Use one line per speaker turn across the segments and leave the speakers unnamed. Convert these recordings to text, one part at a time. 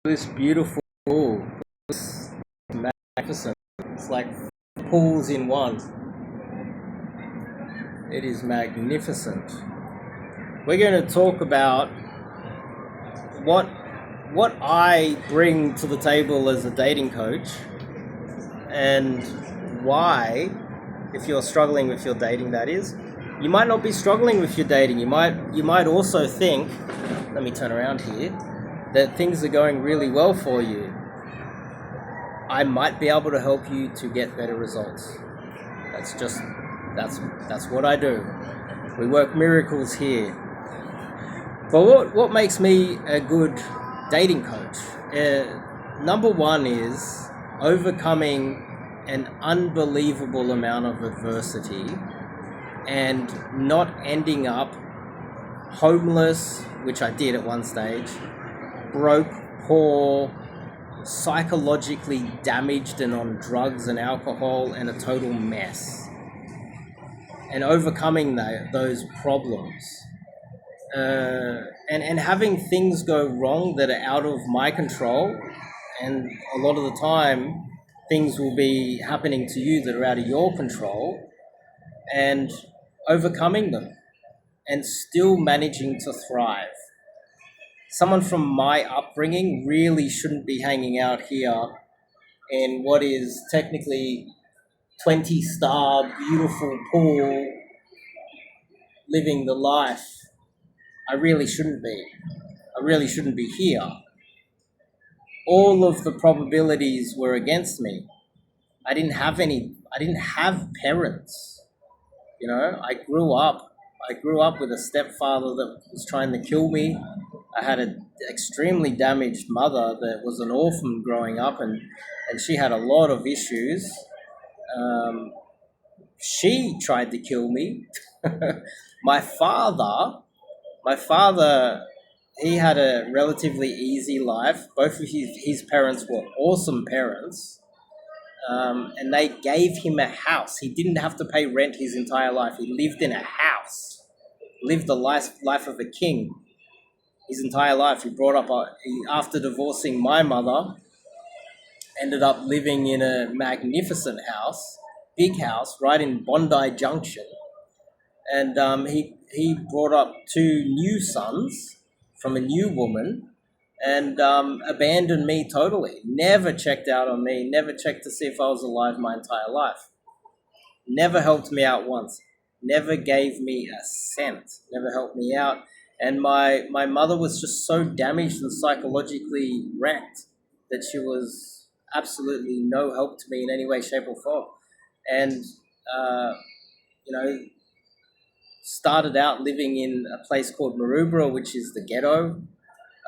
This beautiful pool. It's magnificent. It's like pools in one. It is magnificent. We're going to talk about what what I bring to the table as a dating coach, and why, if you're struggling with your dating, that is, you might not be struggling with your dating. You might also think, let me turn around here, that things are going really well for you. I might be able to help you to get better results. That's what I do. We work miracles here. But what makes me a good dating coach? Number one is overcoming an unbelievable amount of adversity and not ending up homeless, which I did at one stage, broke, poor, psychologically damaged and on drugs and alcohol and a total mess. And overcoming those problems. And having things go wrong that are out of my control, and a lot of the time things will be happening to you that are out of your control, and overcoming them and still managing to thrive. Someone from my upbringing really shouldn't be hanging out here in what is technically 20-star beautiful pool, living the life. I really shouldn't be. I really shouldn't be here. All of the probabilities were against me. I didn't have parents. I grew up with a stepfather that was trying to kill me. I had an extremely damaged mother that was an orphan growing up, and she had a lot of issues. She tried to kill me. My father, he had a relatively easy life. Both of his parents were awesome parents, and they gave him a house. He didn't have to pay rent his entire life. He lived in a house, lived the life of a king his entire life. After divorcing my mother, ended up living in a magnificent house, big house, right in Bondi Junction. And he brought up two new sons from a new woman, and abandoned me totally. Never checked out on me, never checked to see if I was alive my entire life. Never helped me out once. Never gave me a cent. Never helped me out. And my mother was just so damaged and psychologically wrecked that she was absolutely no help to me in any way, shape, or form. And, started out living in a place called Maroubra, which is the ghetto.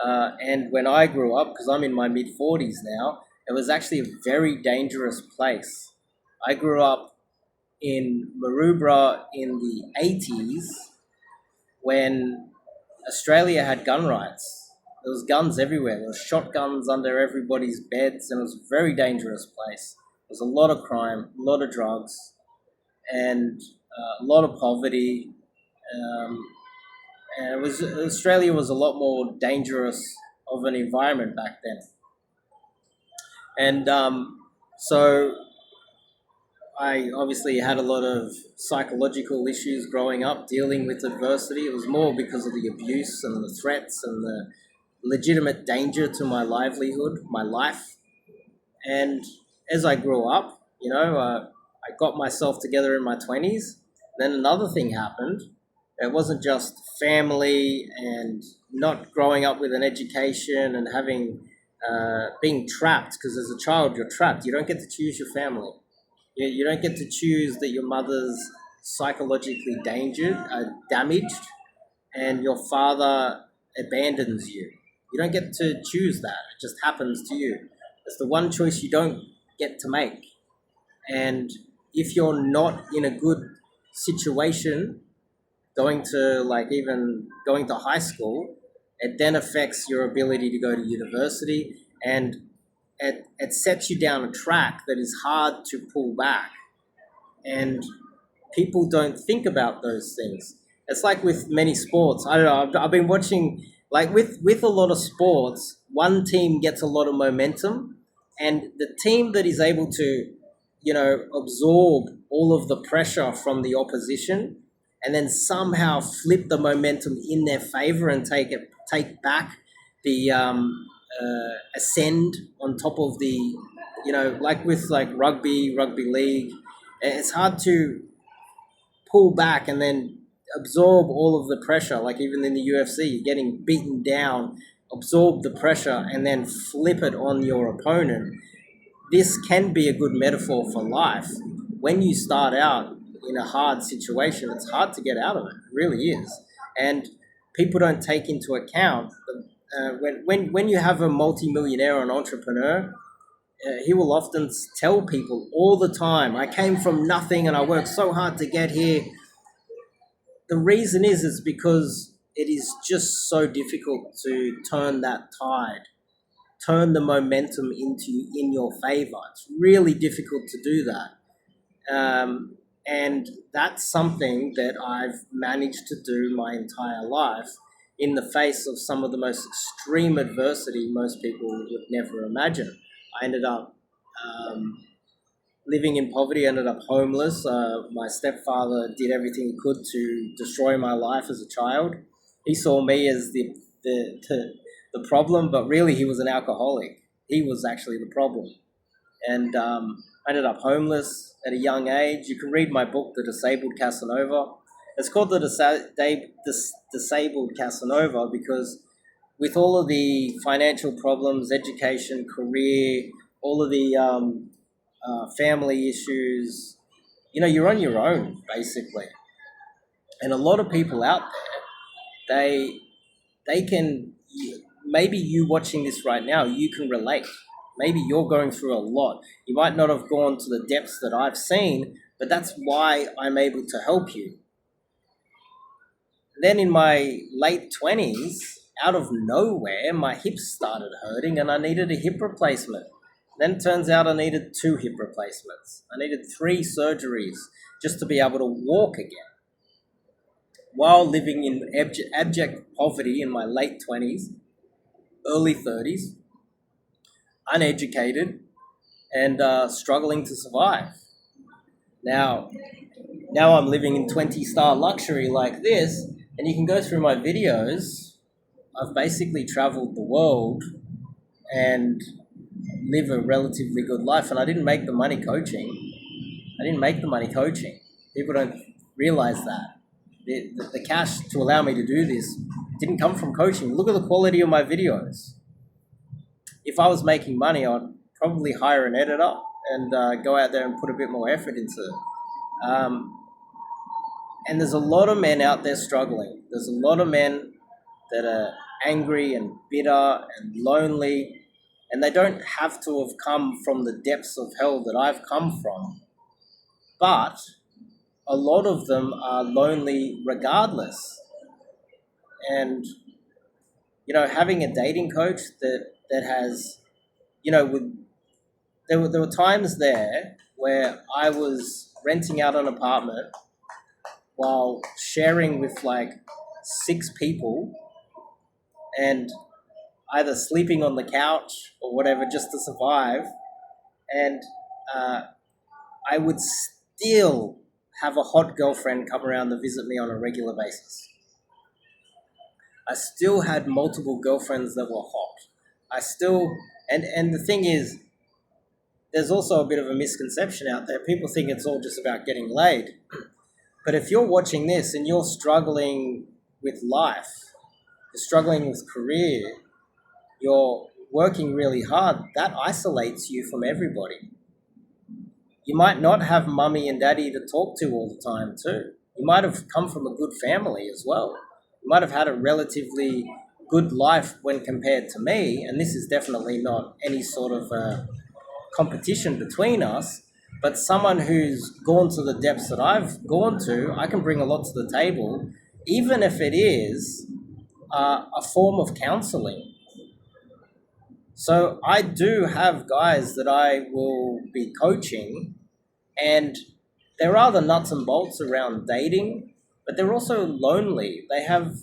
And when I grew up, because I'm in my mid-40s now, it was actually a very dangerous place. I grew up in Maroubra in the 80s when Australia had gun rights. There was guns everywhere. There were shotguns under everybody's beds, and it was a very dangerous place. There was a lot of crime, a lot of drugs, and a lot of poverty. And Australia was a lot more dangerous of an environment back then. And so I obviously had a lot of psychological issues growing up, dealing with adversity. It was more because of the abuse and the threats and the legitimate danger to my livelihood, my life. And as I grew up, I got myself together in my 20s. Then another thing happened. It wasn't just family and not growing up with an education and being trapped, because as a child you're trapped. You don't get to choose your family. You don't get to choose that your mother's psychologically damaged, and your father abandons you. You don't get to choose that. It just happens to you. It's the one choice you don't get to make. And if you're not in a good situation, going to high school, it then affects your ability to go to university, and it sets you down a track that is hard to pull back. And people don't think about those things. It's like with many sports. I don't know, I've been watching Like with a lot of sports, one team gets a lot of momentum, and the team that is able to, absorb all of the pressure from the opposition, and then somehow flip the momentum in their favor and take back the ascend on top of the, like with like rugby league, it's hard to pull back and then absorb all of the pressure. Like even in the UFC, you're getting beaten down, absorb the pressure, and then flip it on your opponent. This can be a good metaphor for life. When you start out in a hard situation, it's hard to get out of it. It really is. And people don't take into account when you have a multimillionaire or an entrepreneur, he will often tell people all the time, I came from nothing and I worked so hard to get here. The reason is because it is just so difficult to turn that tide, turn the momentum in your favor. It's really difficult to do that. And that's something that I've managed to do my entire life in the face of some of the most extreme adversity most people would never imagine. I ended up living in poverty, ended up homeless. My stepfather did everything he could to destroy my life as a child. He saw me as the problem, but really he was an alcoholic. He was actually the problem. And I ended up homeless at a young age. You can read my book, The Disabled Casanova. It's called The Disabled Casanova because with all of the financial problems, education, career, all of the family issues, you're on your own, basically. And a lot of people out there, they can, maybe you watching this right now, you can relate. Maybe you're going through a lot. You might not have gone to the depths that I've seen, but that's why I'm able to help you. Then in my late 20s, out of nowhere, my hips started hurting and I needed a hip replacement. Then it turns out I needed 2 hip replacements. I needed 3 surgeries just to be able to walk again. While living in abject poverty in my late 20s, early 30s, uneducated, and struggling to survive. Now I'm living in 20-star luxury like this, and you can go through my videos. I've basically traveled the world and live a relatively good life, and I didn't make the money coaching. People don't realize that. The cash to allow me to do this didn't come from coaching. Look at the quality of my videos. If I was making money, I'd probably hire an editor and go out there and put a bit more effort into it. And there's a lot of men out there struggling. There's a lot of men that are angry and bitter and lonely, and they don't have to have come from the depths of hell that I've come from. But a lot of them are lonely regardless. And, having a dating coach that has, there were times there where I was renting out an apartment while sharing with like 6 people and either sleeping on the couch or whatever just to survive. And I would still have a hot girlfriend come around to visit me on a regular basis. I still had multiple girlfriends that were hot. And the thing is, there's also a bit of a misconception out there. People think it's all just about getting laid. But if you're watching this and you're struggling with life, you're struggling with career, you're working really hard, that isolates you from everybody. You might not have mummy and daddy to talk to all the time too. You might have come from a good family as well. You might have had a relatively good life when compared to me, and this is definitely not any sort of competition between us, but someone who's gone to the depths that I've gone to, I can bring a lot to the table, even if it is a form of counseling. So I do have guys that I will be coaching, and there are the nuts and bolts around dating, but they're also lonely. They have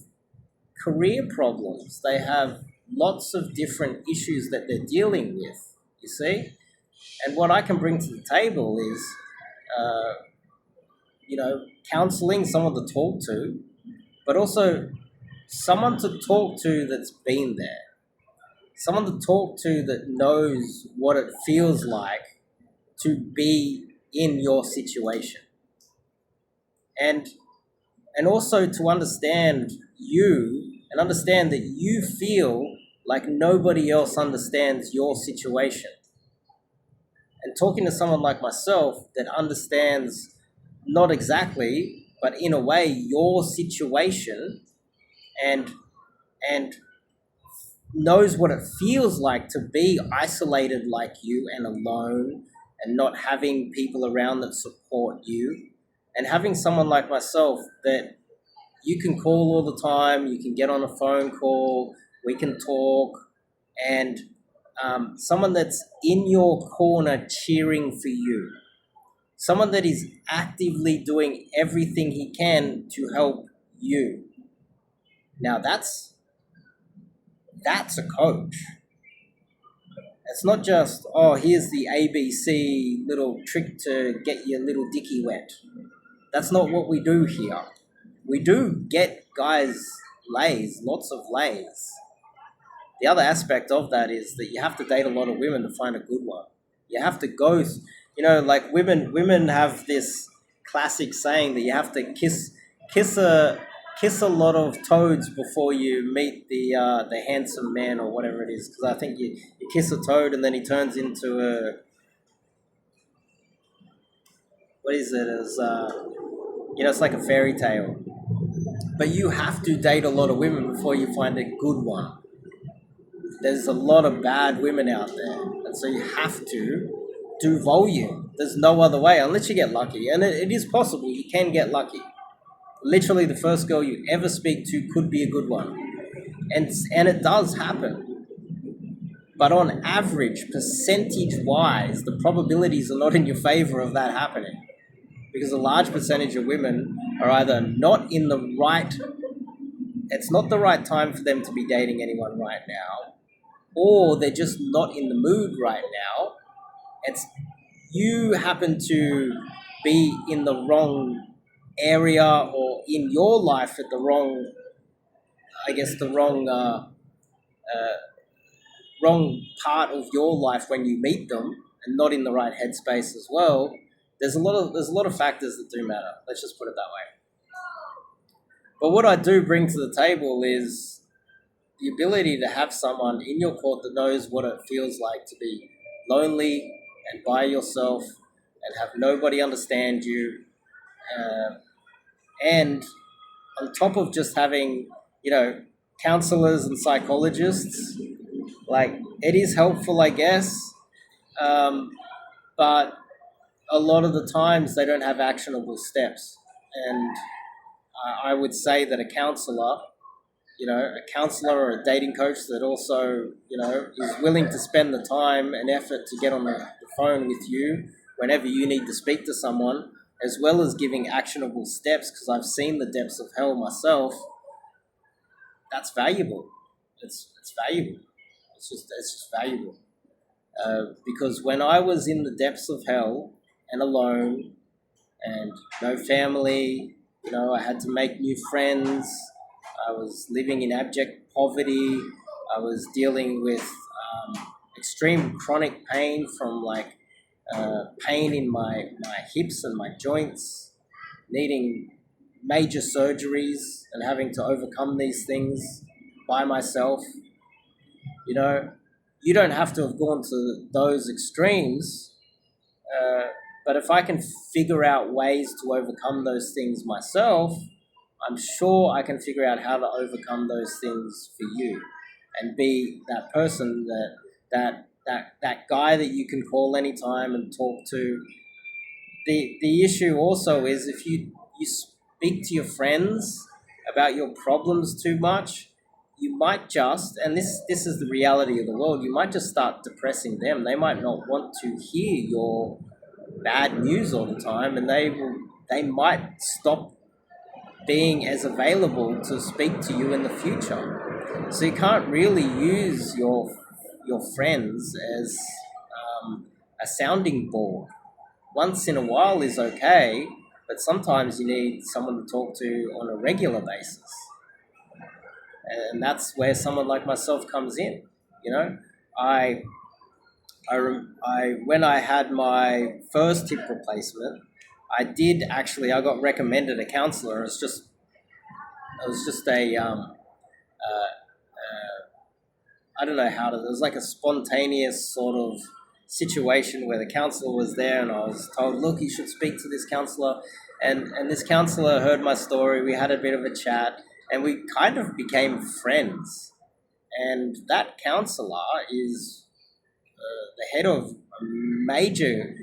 career problems. They have lots of different issues that they're dealing with, you see? And what I can bring to the table is, uh, counseling, someone to talk to, but also someone to talk to that's been there. Someone to talk to that knows what it feels like to be in your situation. And also to understand you and understand that you feel like nobody else understands your situation. And talking to someone like myself that understands not exactly, but in a way, your situation and and knows what it feels like to be isolated like you and alone and not having people around that support you, and having someone like myself that you can call all the time, you can get on a phone call, we can talk, and someone that's in your corner cheering for you, someone that is actively doing everything he can to help you. Now that's a coach. It's not just, oh, here's the ABC little trick to get your little dicky wet. That's not what we do here. We do get guys lays, lots of lays. The other aspect of that is that you have to date a lot of women to find a good one. You have to go, like women have this classic saying that you have to kiss a lot of toads before you meet the handsome man or whatever it is. Because I think you kiss a toad and then he turns into a, what is it? It's like a fairy tale. But you have to date a lot of women before you find a good one. There's a lot of bad women out there, and so you have to do volume. There's no other way unless you get lucky, and it is possible you can get lucky. Literally, the first girl you ever speak to could be a good one, and it does happen. But on average, percentage-wise, the probabilities are not in your favor of that happening, because a large percentage of women are either not in the right. It's not the right time for them to be dating anyone right now, or they're just not in the mood right now. It's you happen to be in the wrong area or in your life at the wrong, wrong part of your life when you meet them, and not in the right headspace as well. There's a lot of factors that do matter. Let's just put it that way. But what I do bring to the table is the ability to have someone in your court that knows what it feels like to be lonely and by yourself and have nobody understand you. And on top of just having, counselors and psychologists, like, it is helpful, I guess, but a lot of the times they don't have actionable steps. And I would say that a counselor or a dating coach that also, is willing to spend the time and effort to get on the phone with you whenever you need to speak to someone, as well as giving actionable steps, because I've seen the depths of hell myself. That's valuable. It's valuable. It's just valuable. Because when I was in the depths of hell and alone and no family, I had to make new friends. I was living in abject poverty. I was dealing with extreme chronic pain from pain in my hips and my joints, needing major surgeries and having to overcome these things by myself. You don't have to have gone to those extremes, but if I can figure out ways to overcome those things myself, I'm sure I can figure out how to overcome those things for you and be that person that guy that you can call anytime and talk to. The issue also is if you speak to your friends about your problems too much, you might just, and this is the reality of the world, you might just start depressing them. They might not want to hear your bad news all the time, and they might stop being as available to speak to you in the future. So you can't really use your friends as a sounding board. Once in a while is okay, but sometimes you need someone to talk to on a regular basis. And that's where someone like myself comes in. You know, I, when I had my first hip replacement, I got recommended a counselor. It was just a, I don't know how to, it was like a spontaneous sort of situation where the counselor was there and I was told, look, you should speak to this counselor. And this counselor heard my story. We had a bit of a chat and we kind of became friends. And that counselor is the head of a major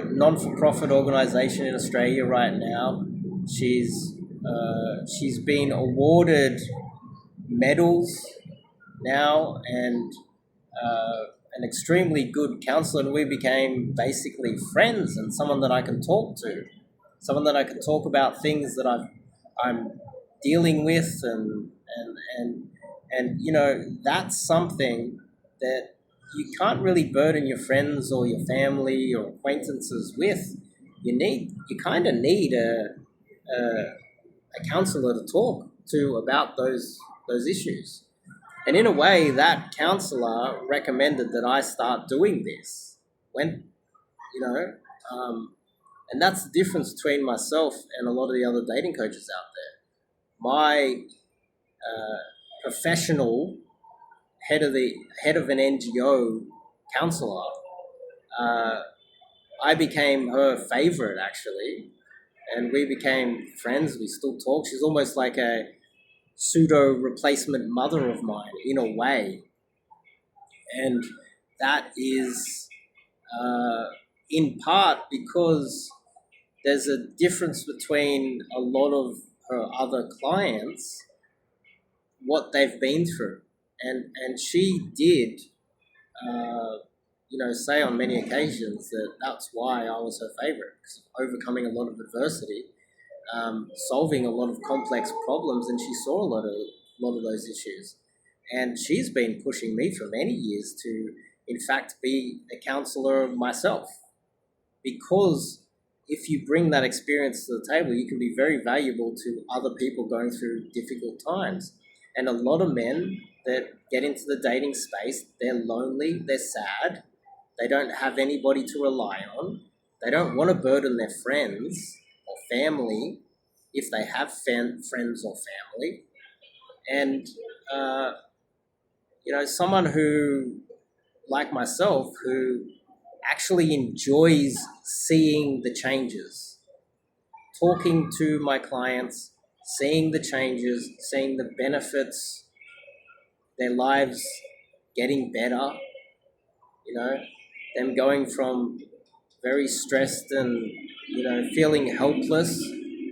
non-for-profit organization in Australia right now. She's been awarded medals now and an extremely good counselor, and we became basically friends and someone that I can talk to, someone that I can talk about things that I'm dealing with and you know, that's something that you can't really burden your friends or your family or acquaintances with. You kind of need a counselor to talk to about those issues. And in a way, that counselor recommended that I start doing this. When, you know, and that's the difference between myself and a lot of the other dating coaches out there. My professional head of an NGO counselor, I became her favorite actually, and we became friends. We still talk. She's almost like a pseudo replacement mother of mine in a way, and that is in part because there's a difference between a lot of her other clients, what they've been through, and she did say on many occasions that that's why I was her favorite, because of overcoming a lot of adversity, solving a lot of complex problems, and she saw a lot of those issues. And she's been pushing me for many years to, in fact, be a counselor myself, because if you bring that experience to the table, you can be very valuable to other people going through difficult times. And a lot of men that get into the dating space, they're lonely, they're sad, they don't have anybody to rely on, they don't want to burden their friends or family if they have friends or family. And, someone who, like myself, who actually enjoys seeing the changes, talking to my clients, seeing the changes, seeing the benefits, their lives getting better, them going from very stressed and, feeling helpless,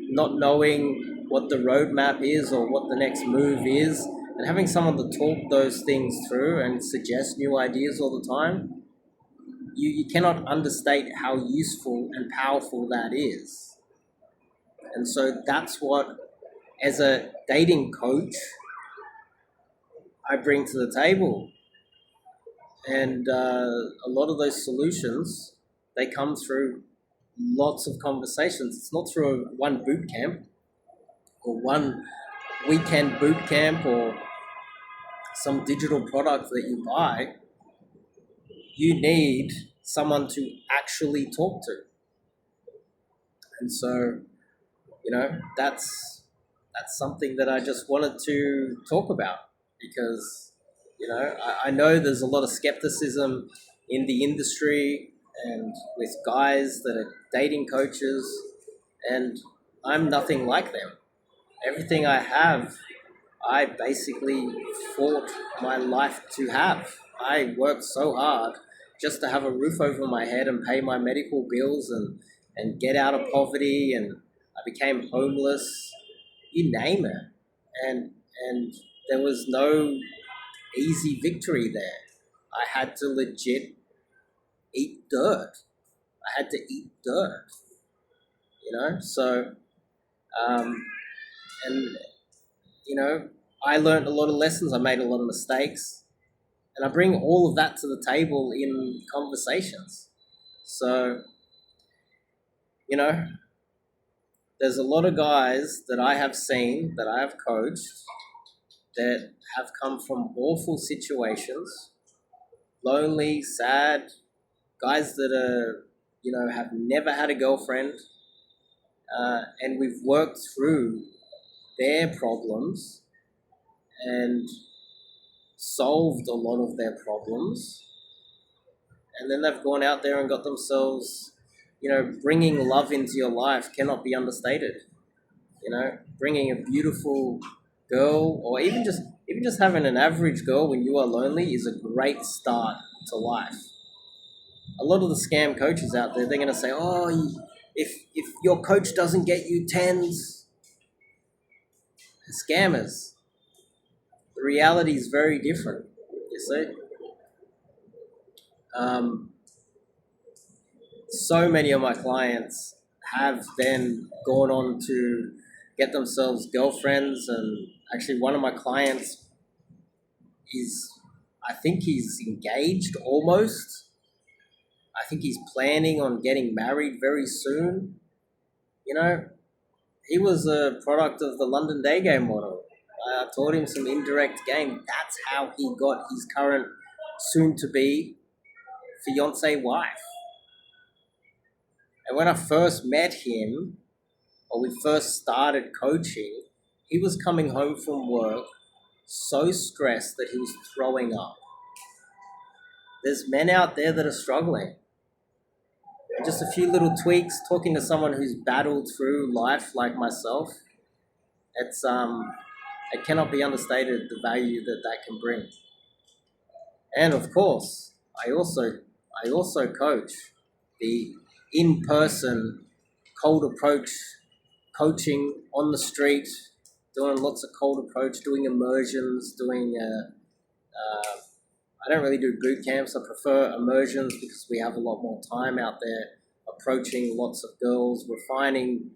not knowing what the roadmap is or what the next move is, and having someone to talk those things through and suggest new ideas all the time, you cannot understate how useful and powerful that is. And so that's what, as a dating coach, I bring to the table. And a lot of those solutions, they come through lots of conversations. It's not through one boot camp or one weekend boot camp or some digital product that you buy. You need someone to actually talk to. And so, that's something that I just wanted to talk about, because, I know there's a lot of skepticism in the industry and with guys that are dating coaches, and I'm nothing like them. Everything I have, I basically fought my life to have. I worked so hard just to have a roof over my head and pay my medical bills and get out of poverty, and I became homeless, you name it. And there was no easy victory there. I had to legit eat dirt. I had to eat dirt, So And, you know, I learned a lot of lessons. I made a lot of mistakes. And I bring all of that to the table in conversations. So, you know, there's a lot of guys that I have seen, that I have coached, that have come from awful situations, lonely, sad, guys that are, you know, have never had a girlfriend, and we've worked through their problems and solved a lot of their problems, and then they've gone out there and got themselves, you know, bringing love into your life cannot be understated. You know, bringing a beautiful girl, or even just having an average girl when you are lonely, is a great start to life. A lot of the scam coaches out there, they're going to say, oh, if your coach doesn't get you tens, scammers. The reality is very different, you see. So many of my clients have then gone on to get themselves girlfriends, and actually one of my clients is, I think he's engaged almost. I think he's planning on getting married very soon. You know, he was a product of the London day game model. I taught him some indirect game. That's how he got his current soon-to-be fiance wife. And when I first met him, or we first started coaching, he was coming home from work so stressed that he was throwing up. There's men out there that are struggling. And just a few little tweaks, talking to someone who's battled through life like myself, it cannot be understated the value that that can bring. And of course, I also coach the in-person cold approach coaching on the street, doing lots of cold approach, doing immersions, doing I don't really do boot camps. I prefer immersions because we have a lot more time out there approaching lots of girls, refining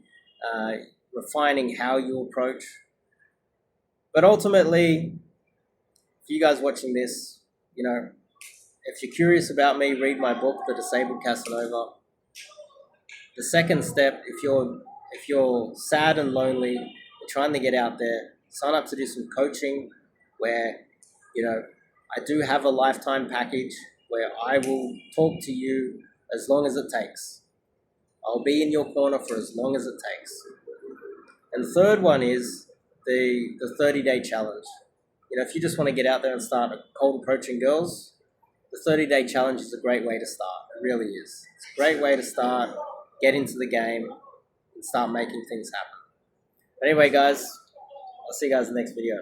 how you approach. But ultimately, for you guys watching this, you know, if you're curious about me, read my book, The Disabled Casanova. The second step, if you're sad and lonely, you're trying to get out there, sign up to do some coaching where, you know, I do have a lifetime package where I will talk to you as long as it takes. I'll be in your corner for as long as it takes. And the third one is the 30-day challenge. You know, if you just want to get out there and start cold approaching girls, the 30-day challenge is a great way to start. It really is. It's a great way to start, get into the game, and start making things happen. But anyway, guys, I'll see you guys in the next video.